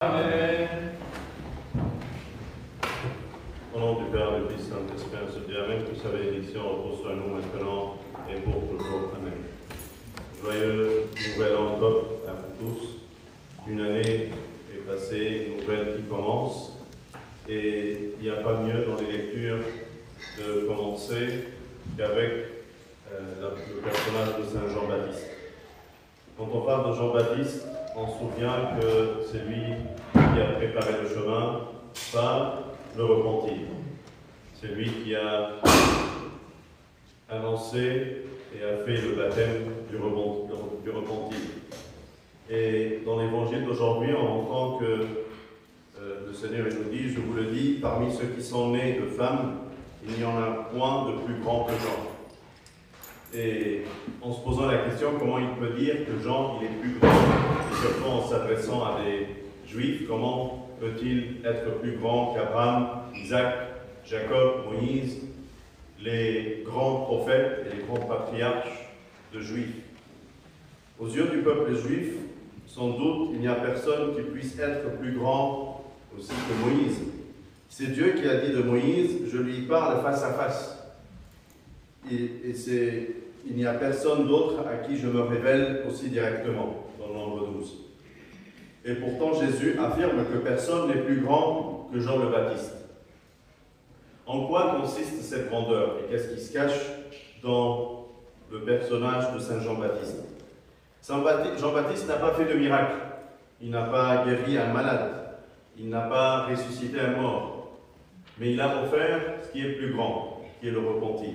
Amen. Au nom du Père, du Fils et du Saint-Esprit, Dieu, Amen. Que sa bénédiction repose sur nous maintenant et pour toujours. Amen. Joyeux nouvel an à vous tous. Une année est passée, une nouvelle qui commence. Et il n'y a pas mieux dans les lectures de commencer qu'avec le personnage de Saint Jean-Baptiste. Quand on parle de Jean-Baptiste, on se souvient que c'est lui qui a préparé le chemin par le repentir. C'est lui qui a annoncé et a fait le baptême du repentir. Et dans l'évangile d'aujourd'hui, on entend que le Seigneur nous dit, je vous le dis, parmi ceux qui sont nés de femmes, il n'y en a point de plus grand que Jean. Et en se posant la question, comment il peut dire que Jean il est plus grand, et surtout en s'adressant à des Juifs, comment peut-il être plus grand qu'Abraham, Isaac, Jacob, Moïse, les grands prophètes et les grands patriarches de Juifs? Aux yeux du peuple juif, sans doute, il n'y a personne qui puisse être plus grand aussi que Moïse. C'est Dieu qui a dit de Moïse, je lui parle face à face. Il n'y a personne d'autre à qui je me révèle aussi directement, dans le nombre 12. Et pourtant, Jésus affirme que personne n'est plus grand que Jean le Baptiste. En quoi consiste cette grandeur et qu'est-ce qui se cache dans le personnage de Saint Jean-Baptiste? Jean-Baptiste n'a pas fait de miracle. Il n'a pas guéri un malade. Il n'a pas ressuscité un mort. Mais il a offert ce qui est plus grand, qui est le repentir.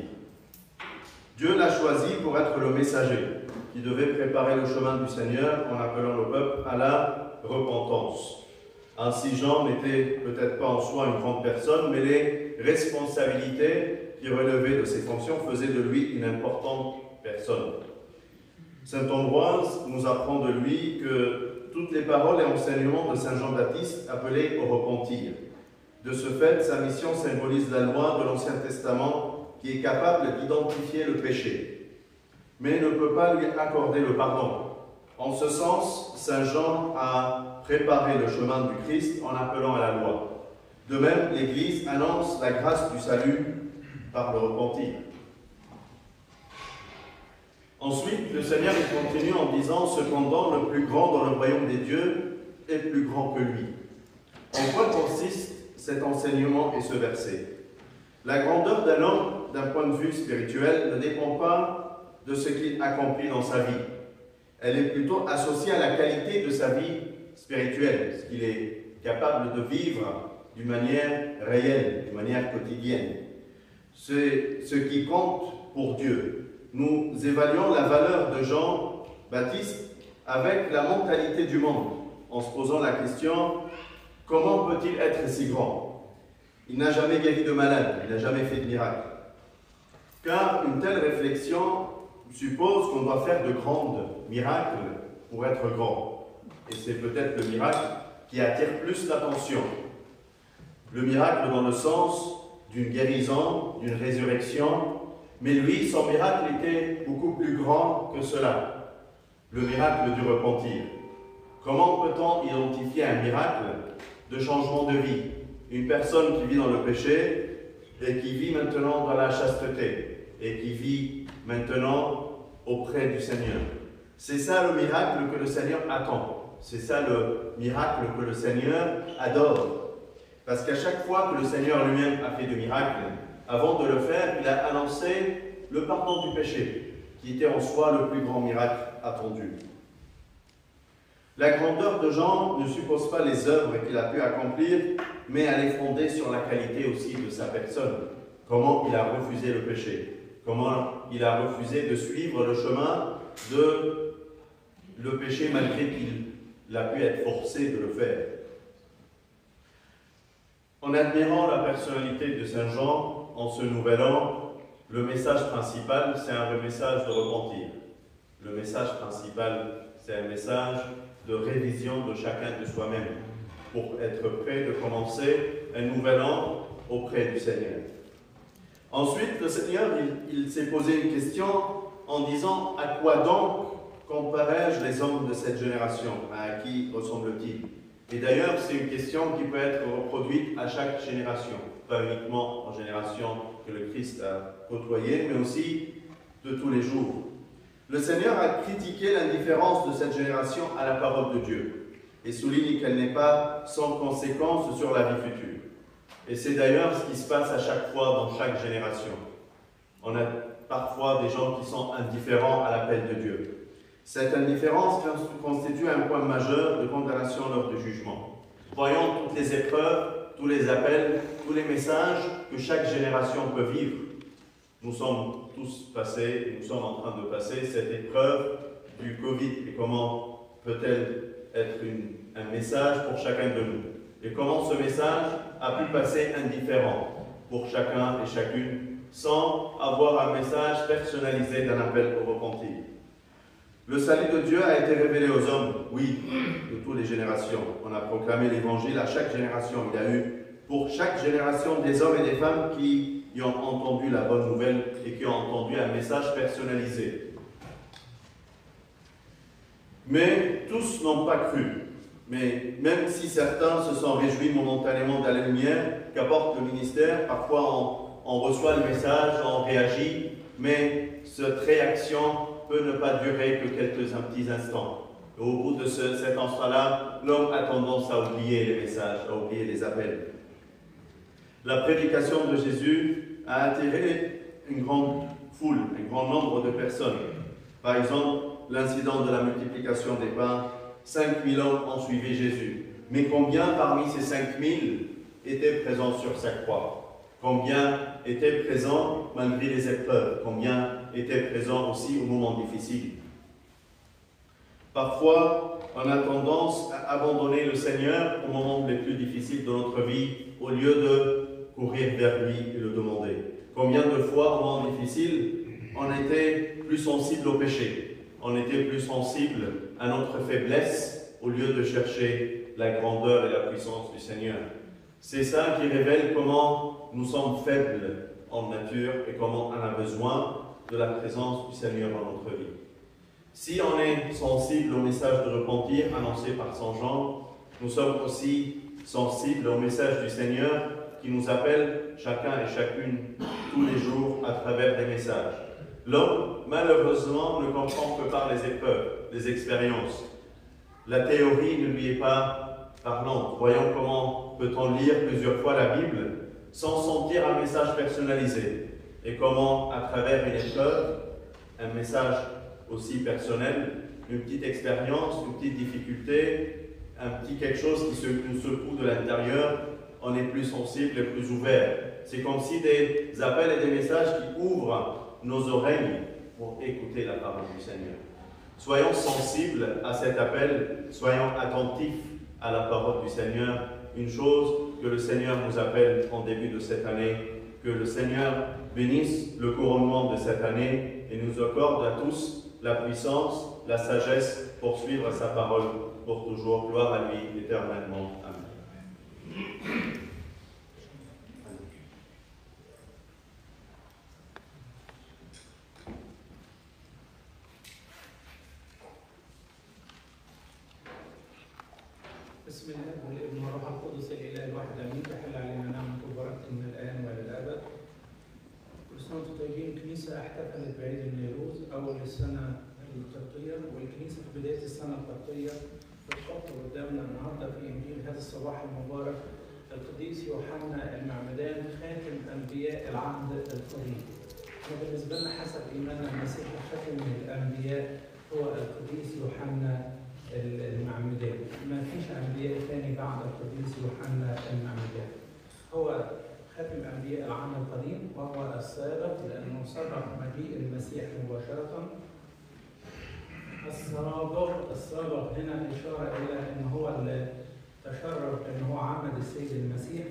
Dieu l'a choisi pour être le messager qui devait préparer le chemin du Seigneur en appelant le peuple à la repentance. Ainsi, Jean n'était peut-être pas en soi une grande personne, mais les responsabilités qui relevaient de ses fonctions faisaient de lui une importante personne. Saint Ambroise nous apprend de lui que toutes les paroles et enseignements de Saint Jean-Baptiste appelaient au repentir. De ce fait, sa mission symbolise la loi de l'Ancien Testament qui est capable d'identifier le péché, mais ne peut pas lui accorder le pardon. En ce sens, Saint Jean a préparé le chemin du Christ en appelant à la loi. De même, l'Église annonce la grâce du salut par le repentir. Ensuite, le Seigneur continue en disant « Cependant, le plus grand dans le royaume des dieux est plus grand que lui ». En quoi consiste cet enseignement et ce verset? La grandeur d'un homme, d'un point de vue spirituel, ne dépend pas de ce qu'il accomplit dans sa vie. Elle est plutôt associée à la qualité de sa vie spirituelle, ce qu'il est capable de vivre d'une manière réelle, d'une manière quotidienne. C'est ce qui compte pour Dieu. Nous évaluons la valeur de Jean-Baptiste avec la mentalité du monde, en se posant la question, comment peut-il être si grand? Il n'a jamais guéri de malade, il n'a jamais fait de miracle. Car une telle réflexion suppose qu'on doit faire de grands miracles pour être grand. Et c'est peut-être le miracle qui attire plus l'attention. Le miracle dans le sens d'une guérison, d'une résurrection, mais lui, son miracle était beaucoup plus grand que cela. Le miracle du repentir. Comment peut-on identifier un miracle de changement de vie? Une personne qui vit dans le péché et qui vit maintenant dans la chasteté et qui vit maintenant auprès du Seigneur. C'est ça le miracle que le Seigneur attend. C'est ça le miracle que le Seigneur adore. Parce qu'à chaque fois que le Seigneur lui-même a fait des miracles, avant de le faire, il a annoncé le pardon du péché, qui était en soi le plus grand miracle attendu. La grandeur de Jean ne suppose pas les œuvres qu'il a pu accomplir, mais elle est fondée sur la qualité aussi de sa personne. Comment il a refusé le péché, comment il a refusé de suivre le chemin de le péché malgré qu'il a pu être forcé de le faire. En admirant la personnalité de Saint Jean en ce nouvel an, le message principal, c'est un message de repentir. Le message principal, c'est un message de révision de chacun de soi-même pour être prêt de commencer un nouvel an auprès du Seigneur. Ensuite, le Seigneur, il s'est posé une question en disant « À quoi donc comparais-je les hommes de cette génération? À qui ressemble-t-il » Et d'ailleurs, c'est une question qui peut être reproduite à chaque génération, pas uniquement en génération que le Christ a côtoyée, mais aussi de tous les jours. Le Seigneur a critiqué l'indifférence de cette génération à la parole de Dieu et souligne qu'elle n'est pas sans conséquence sur la vie future. Et c'est d'ailleurs ce qui se passe à chaque fois dans chaque génération. On a parfois des gens qui sont indifférents à l'appel de Dieu. Cette indifférence constitue un point majeur de condamnation lors du jugement. Voyons toutes les épreuves, tous les appels, tous les messages que chaque génération peut vivre. Nous sommes tous passés, nous sommes en train de passer cette épreuve du Covid et comment peut-elle être un message pour chacun de nous. Et comment ce message a pu passer indifférent pour chacun et chacune sans avoir un message personnalisé d'un appel au repentir. Le salut de Dieu a été révélé aux hommes, oui, de toutes les générations. On a proclamé l'évangile à chaque génération. Il y a eu pour chaque génération des hommes et des femmes qui ont entendu la bonne nouvelle et qui ont entendu un message personnalisé. Mais tous n'ont pas cru. Mais même si certains se sont réjouis momentanément de la lumière qu'apporte le ministère, parfois on reçoit le message, on réagit, mais cette réaction peut ne pas durer que quelques petits instants. Et au bout de cet instant-là, l'homme a tendance à oublier les messages, à oublier les appels. La prédication de Jésus a attiré une grande foule, un grand nombre de personnes. Par exemple, l'incident de la multiplication des pains, 5000 hommes ont suivi Jésus. Mais combien parmi ces 5000 étaient présents sur sa croix? Combien étaient présents malgré les épreuves? Combien étaient présents aussi au moment difficile? Parfois, on a tendance à abandonner le Seigneur au moment les plus difficiles de notre vie, au lieu de courir vers lui et le demander. Combien de fois, au moment difficile, on était plus sensible au péché, on était plus sensible à notre faiblesse, au lieu de chercher la grandeur et la puissance du Seigneur. C'est ça qui révèle comment nous sommes faibles en nature et comment on a besoin de la présence du Seigneur dans notre vie. Si on est sensible au message de repentir annoncé par Saint Jean, nous sommes aussi sensibles au message du Seigneur qui nous appelle chacun et chacune tous les jours à travers des messages. L'homme, malheureusement, ne comprend que par les épreuves, les expériences. La théorie ne lui est pas parlante. Voyons comment peut-on lire plusieurs fois la Bible sans sentir un message personnalisé et comment, à travers une épreuve, un message aussi personnel, une petite expérience, une petite difficulté, un petit quelque chose qui nous secoue de l'intérieur, on est plus sensible et plus ouvert. C'est comme si des appels et des messages qui ouvrent nos oreilles pour écouter la parole du Seigneur. Soyons sensibles à cet appel, soyons attentifs à la parole du Seigneur. Une chose que le Seigneur nous appelle en début de cette année, que le Seigneur bénisse le couronnement de cette année et nous accorde à tous la puissance, la sagesse pour suivre sa parole pour toujours. Gloire à lui éternellement. Amen. بسم الله والابن والروح القدس الاله الواحد امين. تحل علينا نعمه وبركته من الان والى الابد. كل سنه وانتم طيبين. الكنيسه احتفلت بعيد النيروز اول السنه القبطيه، والكنيسه في بدايه السنه القبطيه بتحط قدامنا النهارده في انجيل هذا الصباح المبارك القديس يوحنا المعمدان خاتم انبياء العهد القديم. وبالنسبه لنا حسب ايماننا المسيح خاتم الانبياء هو القديس يوحنا المعمدان. ما فيش انبياء ثاني بعد القديس يوحنا المعمدان. هو خاتم انبياء العهد القديم وهو السابق لانه سبق مجيء المسيح مباشره. السابق هنا اشاره الى ان هو اللي تشرف ان هو عمد السيد المسيح.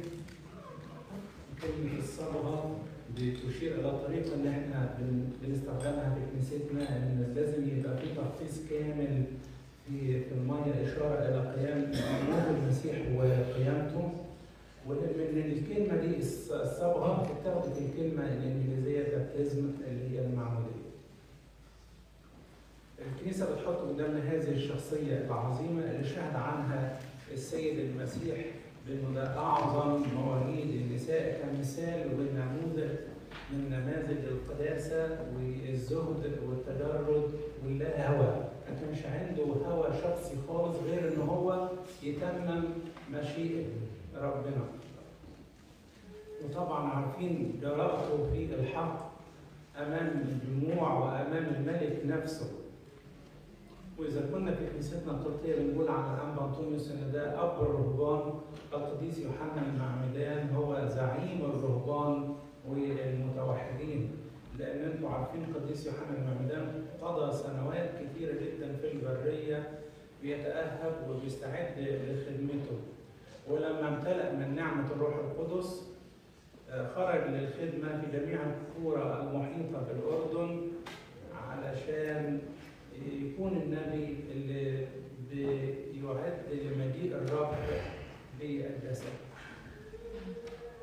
كلمه الصبغه بتشير الى الطريقه اللي احنا بنستخدمها في كنيستنا، ان لازم يبقى في تخصيص كامل في المية إشارة إلى قيام موت المسيح وقيامته. ومن الكلمة دي الصبغة اتخذت الكلمة الإنجليزية بابتزم اللي هي المعمودية. الكنيسة بتحط قدامنا هذه الشخصية العظيمة اللي شهد عنها السيد المسيح بأنه ده أعظم مواليد النساء كمثال ونموذج من نماذج القداسة والزهد والتجرد واللا هوى. ما كانش عنده هوى شخصي خالص غير إن هو يتمم مشيئة ربنا. وطبعا عارفين جرأته في الحق أمام الجموع وأمام الملك نفسه. وإذا كنا في كنيستنا القبطية بنقول على الأنبا أنطونيوس إن ده أب الرهبان، القديس يوحنا المعمدان هو زعيم الرهبان والمتوحدين، لأن أنتم عارفين القديس يوحنا المعمدان قضى سنوات كثيرة جدا في البرية بيتأهب وبيستعد لخدمته. ولما امتلأ من نعمة الروح القدس خرج للخدمة في جميع القرى المحيطة بالأردن علشان يكون النبي اللي بيعد لمجيء الرب بالجسد.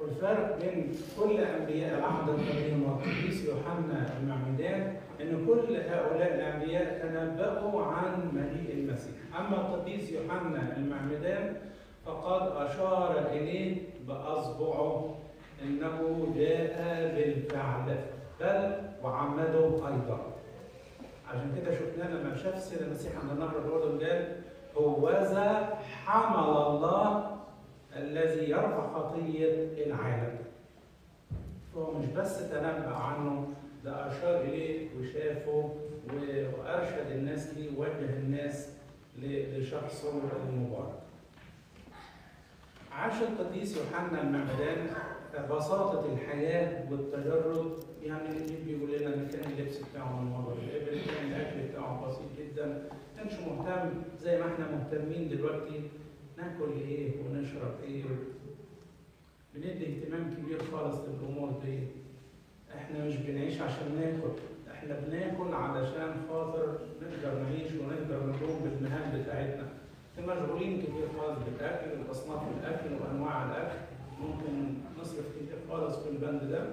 والفرق بين كل أنبياء العهد القديم والقديس يوحنا المعمدان إن كل هؤلاء الأنبياء تنبأوا عن مجيء المسيح، أما القديس يوحنا المعمدان فقد أشار إليه بأصبعه إنه جاء بالفعل، بل وعمده أيضا. عشان كده شفناه لما شاف السيد المسيح عند نهر الأردن قال هوذا حمل الله الذي يرفع خطية العالم. فهو مش بس تنبأ عنه، ده أشار إليه وشافه وأرشد الناس ليه ووجه الناس لشخصه المبارك. عاش القديس يوحنا المعمدان بساطة الحياة والتجرد. يعني اللي بيقول لنا إن كان اللبس بتاعه من ورا الإبل، كان الأكل بتاعه بسيط جدا، ما كانش مهتم زي ما إحنا مهتمين دلوقتي ناكل إيه ونشرب إيه. بندي اهتمام كبير خالص للأمور دي. إحنا مش بنعيش عشان ناكل، إحنا بناكل علشان خاطر نقدر نعيش ونقدر نقوم بالمهام بتاعتنا. مشغولين كتير خالص بالأكل وأصناف الأكل وأنواع الأكل، ممكن نصرف كتير خالص في البند ده.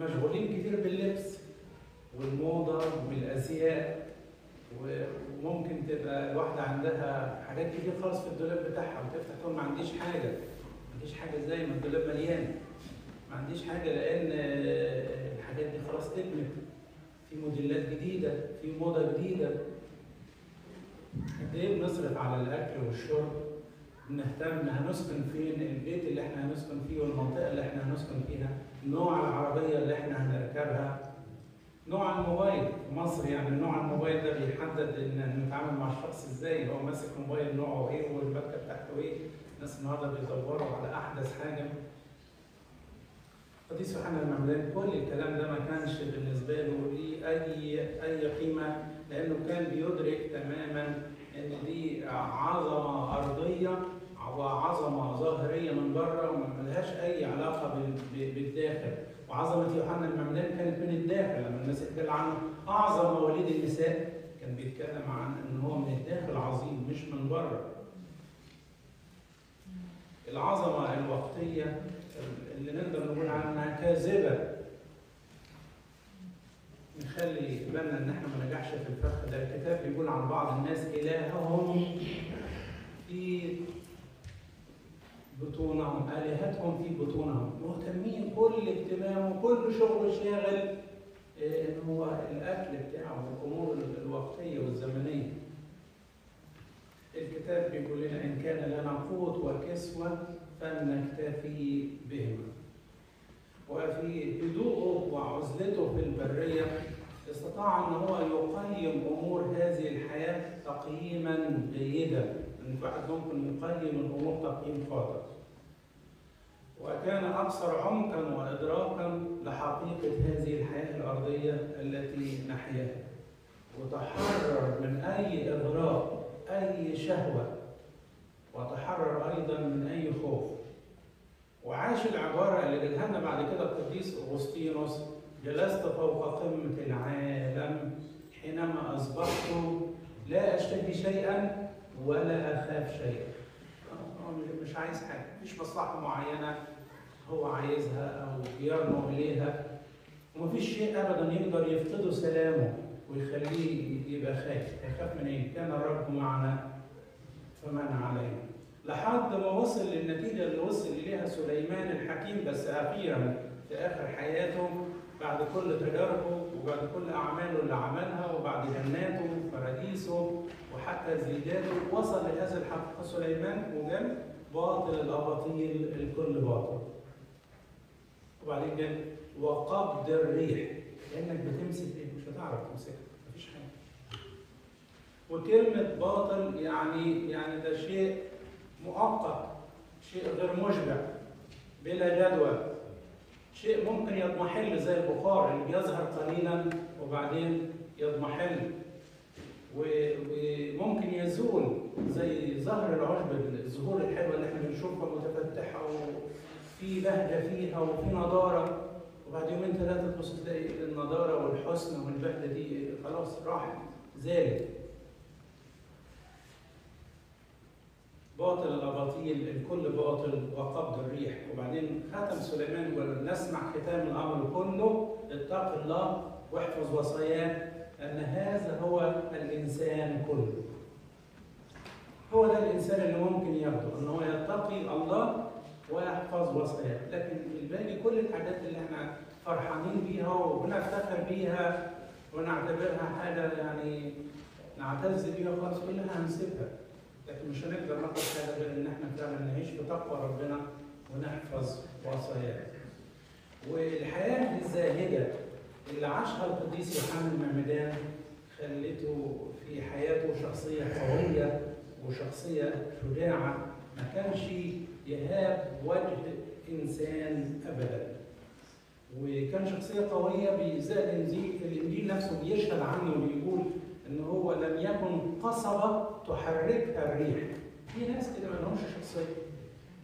مشغولين كتير باللبس والموضة والأزياء، وممكن تبقى الواحدة عندها حاجات كتير خالص في الدولاب بتاعها وتفتح تقول ما عنديش حاجة زي ما الدولاب مليان، ما عنديش حاجة لأن الحاجات دي خلاص ادمت، في موديلات جديدة، في موضة جديدة. قد ايه بنصرف على الاكل والشرب، بنهتم هنسكن فين، البيت اللي احنا هنسكن فيه والمنطقه اللي احنا هنسكن فيها، نوع العربيه اللي احنا هنركبها، نوع الموبايل. في مصر يعني نوع الموبايل ده بيحدد ان نتعامل مع الشخص ازاي، هو ماسك موبايل نوعه ايه والماركه بتاعته ايه. الناس النهارده بيدوروا على احدث حاجه. القديس يوحنا المعمدان كل الكلام ده ما كانش بالنسبه له ليه اي قيمه، لانه كان بيدرك تماما ان دي عظمه ارضيه وعظمه ظاهريه من بره وما لهاش اي علاقه بالداخل. وعظمه يوحنا المعمدان كانت من الداخل. لما الناس اتكلم عنه اعظم مواليد النساء كان بيتكلم عن ان هو من الداخل عظيم مش من بره. العظمه الوقتيه اللي نقدر نقول عنها كاذبه، نخلي بالنا ان احنا ما نجحش في الفخ ده. الكتاب بيقول عن بعض الناس الههم في بطونهم، الهتهم في بطونهم، مهتمين كل اهتمام وكل شغل شاغل ان هو الاكل بتاعه والامور الوقتيه والزمنيه. الكتاب بيقول لنا ان كان لنا قوت وكسوه فلنكتفي بهما. وفي هدوءه وعزلته في البريه استطاع ان هو يقيم امور هذه الحياه تقييما جيدا. ان واحد ممكن يقيم الامور تقييم خاطئ. وكان اكثر عمقا وادراكا لحقيقه هذه الحياه الارضيه التي نحياها، وتحرر من اي اغراء، اي شهوه، وتحرر ايضا من اي خوف. وعاش العباره اللي قالها لنا بعد كده القديس اغسطينوس: جلست فوق قمه العالم حينما اصبحت لا اشتهي شيئا ولا اخاف شيئا. هو مش عايز حاجه، مفيش مصلحه معينه هو عايزها او يرنو اليها، ومفيش شيء ابدا يقدر يفقده سلامه ويخليه يبقى خايف. يخاف من ايه؟ كان الرب معنا فمن علينا، لحد ما وصل للنتيجة اللي وصل إليها سليمان الحكيم، بس أخيرا في آخر حياته بعد كل تجاربه وبعد كل أعماله اللي عملها وبعد جناته وفراديسه وحتى زيداته، وصل لهذه الحقيقة سليمان وقال باطل الأباطيل الكل باطل. وبعدين قال وقبض الريح، كأنك بتمسك إيه؟ مش هتعرف تمسكها، مفيش حاجة. وكلمة باطل يعني ده شيء مؤقت، شيء غير مشبع، بلا جدوى، شيء ممكن يضمحل زي البخار اللي بيظهر قليلا وبعدين يضمحل، وممكن يزول زي زهر العشب، الزهور الحلوه اللي احنا بنشوفها متفتحه وفي بهجه فيها وفي نضاره، وبعد يومين ثلاثه تبص تلاقي النضاره والحسن والبهجه دي خلاص راحت زالت. باطل الاباطيل الكل باطل وقبض الريح. وبعدين ختم سليمان ونسمع ختام الامر كله: اتق الله واحفظ وصاياه، ان هذا هو الانسان كله. هو ده الانسان اللي ممكن ياخده، ان هو يتقي الله ويحفظ وصاياه. لكن الباقي كل الحاجات اللي احنا فرحانين بيها وبنفتخر بيها ونعتبرها حاجه يعني نعتز بيها خالص، كلها هنسيبها. لكن مش هنقدر ناخد حاجه غير ان احنا فعلا نعيش بتقوى ربنا ونحفظ وصاياه. والحياه الزاهده اللي عاشها القديس يوحنا المعمدان خلته في حياته شخصيه قويه وشخصيه شجاعه، ما كانش يهاب وجه انسان ابدا. وكان شخصيه قويه، زي الانجيل نفسه بيشهد عنه وبيقول ان هو لم يكن قصبه تحركها الريح. في ناس كده ما لهمش شخصيه،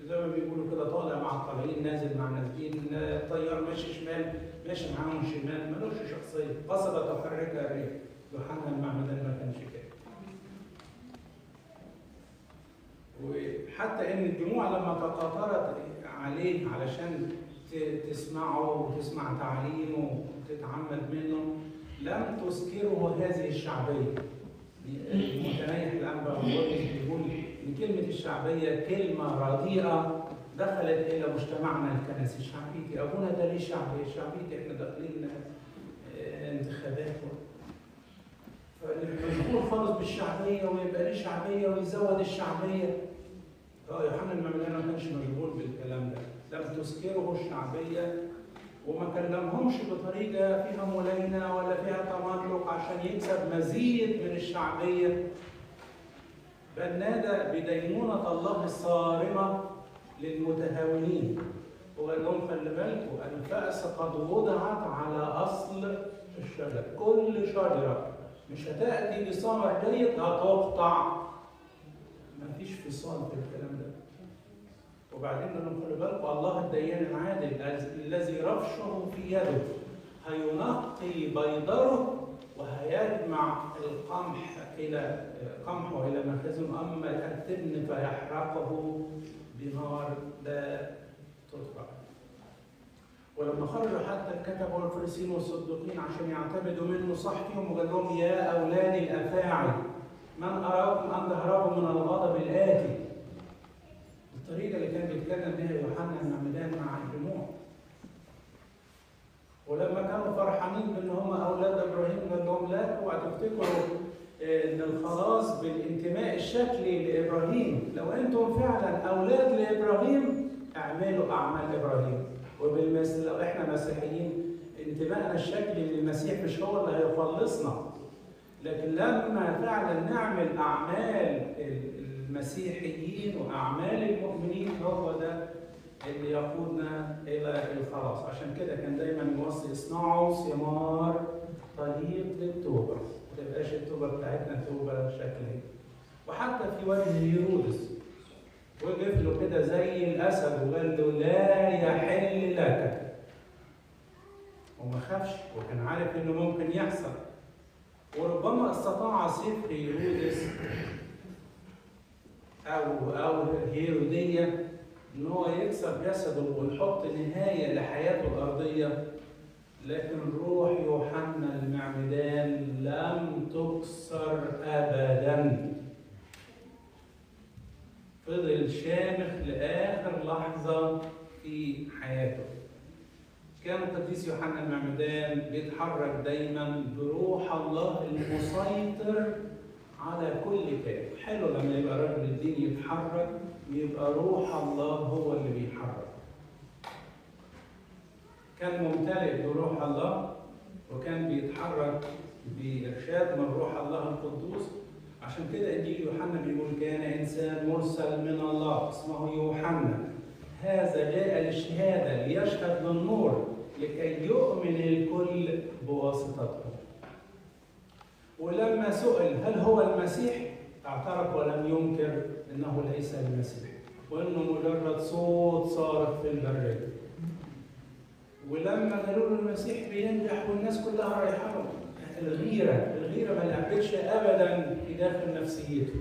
زي ما بيقولوا كده طالع مع الطالعين نازل مع النازلين، الطيار ماشي شمال ماشي معاهم شمال، ملوش شخصيه، قصبه تحركها الريح. يوحنا المعمدان ما كانش كده. وحتى ان الجموع لما تقاطرت عليه علشان تسمعه وتسمع تعليمه وتتعمد منه، لم تسكره هذه الشعبيه. المتنيح الانبا بيقول ان كلمه الشعبيه كلمه رديئه دخلت الى مجتمعنا الكنسي. شعبيتي ابونا ده ليه شعبيه؟ شعبيتي احنا داخلين انتخابات، فمشغول خالص بالشعبيه ويبقى ليه شعبيه ويزود الشعبيه. يوحنا المعمدان ما كانش مشغول بالكلام ده، لم تسكره الشعبيه وما كلمهمش بطريقه فيها ملينه ولا فيها تملق عشان يكسب مزيد من الشعبيه، بل نادى بدينونه الله الصارمه للمتهاونين وقال لهم خلي بالكم الفأس قد وضعت على اصل الشجر، كل شجره مش هتاتي بثمر جيد هتقطع. مفيش فصال في الكلام ده. وبعدين قال لهم خلي بالكم الله الديان العادل الذي رفشه في يده هينقي بيضره وهيجمع القمح الى قمحه الى مخازن، اما التبن فيحرقه بنار لا تطفأ. ولما خرجوا حتى الكتبة والفريسيين والصديقين عشان يعتمدوا منه صح فيهم وقال لهم يا اولاد الافاعي من اراكم ان تهربوا من الغضب الاتي. الطريقة اللي كان بيتكلم بها يوحنا المعمدان مع الجموع. ولما كانوا فرحانين بان هم اولاد ابراهيم قال لهم لا اوعوا تفتكروا ان الخلاص بالانتماء الشكلي لابراهيم، لو انتم فعلا اولاد لابراهيم اعملوا اعمال ابراهيم. وبالمثل لو احنا مسيحيين انتمائنا الشكلي للمسيح مش هو اللي هيخلصنا، لكن لما فعلا نعمل اعمال المسيحيين واعمال المؤمنين هو ده اللي يقودنا الى الخلاص. عشان كده كان دايما يوصي اصنعوا ثمار طريق للتوبه، ما تبقاش التوبه بتاعتنا توبه شكليه. وحتى في وجه هيرودس وقف له كده زي الاسد وقال له لا يحل لك، وما خافش وكان عارف انه ممكن يحصل. وربما استطاع سيف هيرودس او هيروديه ان هو يكسب جسده ويحط نهايه لحياته الارضيه، لكن روح يوحنا المعمدان لم تكسر ابدا. فضل شامخ لآخر لحظة في حياته. كان القديس يوحنا المعمدان بيتحرك دايما بروح الله المسيطر على كل كائن. حلو لما يبقى رجل الدين يتحرك ويبقى روح الله هو اللي بيحرك. كان ممتلئ بروح الله وكان بيتحرك بإرشاد من روح الله القدوس. عشان كده إنجيل يوحنا بيقول كان إنسان مرسل من الله اسمه يوحنا، هذا جاء للشهادة ليشهد للنور لكي يؤمن الكل بواسطته. ولما سئل هل هو المسيح اعترف ولم ينكر انه ليس المسيح وانه مجرد صوت صارخ في البريه. ولما قالوا له المسيح بينجح والناس كلها رايحه له، الغيره ما لعبتش ابدا في داخل نفسيته.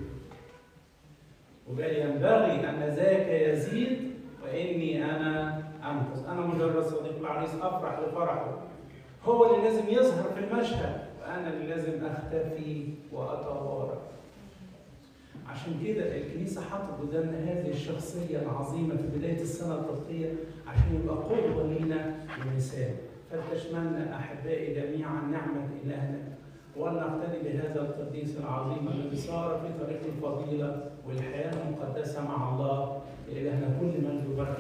وقال ينبغي ان ذاك يزيد واني انا انقص. انا مجرد صديق العريس افرح لفرحه، هو اللي لازم يظهر في المشهد وانا اللي لازم اختفي واتوارى. عشان كده الكنيسه حطت قدامنا هذه الشخصيه العظيمه في بدايه السنه القبطيه عشان يبقى قدوه لينا ومثال. فلتشملنا احبائي جميعا نعمه الهنا ولنقتدي بهذا القديس العظيم الذي سار في طريق الفضيله والحياه المقدسه مع الله. لإلهنا كل من يبارك